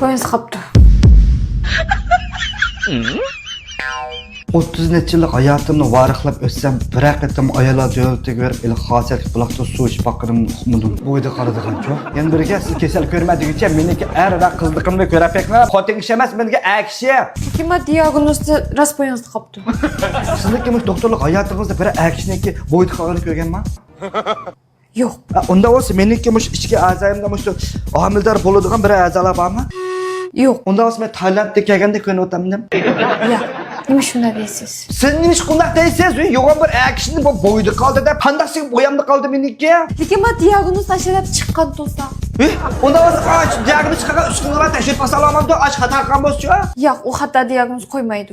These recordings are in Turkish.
Boyunuz kaptı. 30 necha yillik hayotimni varaqlab o'tsam, bir haqiqatam ayollar jo'ltiga berib, il xosiyat buloqda suv ichib baqirib uxmadim. Bo'yda qaradigan-ku. Yana biriga siz kasal ko'rmadigicha meniki er va qizliqimni ko'rapeklar. Xotin ish emas, menga akshi. Kima diagnozni rast boyunuz kaptı. Sizniki mush doktorlik hayotingizda bir akshiniki bo'yda qolganini ko'rganman. Yok. Unda bo'lsa meniki mush ichki a'zoyimda mush homildor bo'ladigan bir a'zolar bormi? Yok. Unda bo'lsa men Tailandga kelganda ko'rib o'tamdim. Ya. Nima shunday deysiz? Siz nima qundaq deysiz? Yo'g'on bir akishni bu bo'yda qoldi deb qandaqsi bo'yamda qoldi meniki? Lekin men diagnoz aşağıda chiqqan bo'lsa. Unda bo'lsa och diagnoz chiqqan 3 kunga tashib pasalamamda och xato qilgan bo'lsa. Yo'q, u hatto diagnoz qo'ymaydi.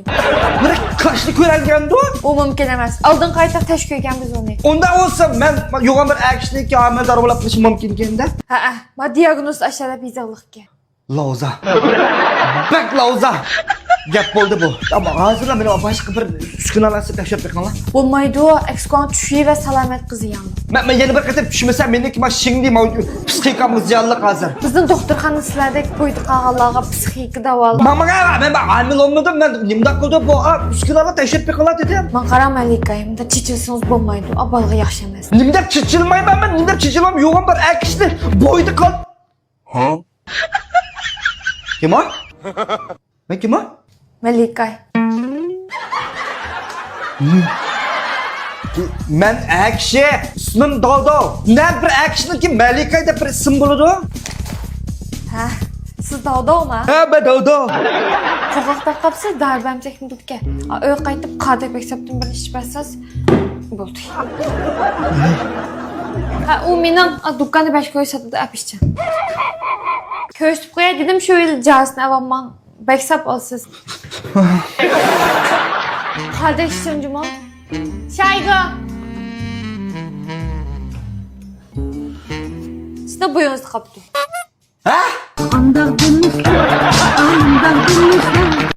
Bir qashni ko'ranganda. U mumkin emas. Oldin qayta tash qo'yganmiz uni. Unda bo'lsa men yo'g'on bir akishniki homildor bo'lib qilish mumkin ekanda. Ha, men diagnoz aşağıda bezaliqga. Lauza. Bak lauza. Gap bo'ldi bu. Ammo hozirlar meni boshqa bir uskunalarni tashab qo'yganlar. Bo'lmaydi, ekskon tushi va salomat qizi yangi. Men yana bir qator tushmasam meniki mana shingli psixikam ziyonli hozir. Bizning doktorxona sizlardek qo'ydi qolganlarga psixik davola. Mamaga men amil olmadim, men nimda qildi bu uskunalarni tashab qo'yganlar dedim. Men qaramaylikayimda chichilsangiz bo'lmaydi, abalga yaxshi emas. Nimda chichilmayman men, nimda chichilam yo'g'on bir akishni bo'ydi qol. Ha? Kim o? Men kim o? Malikay. Men akshi, ismim Dodo. Ne bir akishniki Malikay deb bir ism bo'ladi? Ha, siz Dodoma? Ha, ben Dodo. Qo'qoqda qolsiz, darbam chekmidikka. Uy qaytib qadek beksabdan bir ish basiz bo'ldi. Ha, u mening do'konda 5 ko'y sotadi apishcha. Ko'rsatib qo'yay dedim, shu yil jasni avamman beksab olsiz. Qadek ishim jumon. Shaygo. Sizda bo'yingizni qopdi. Ha?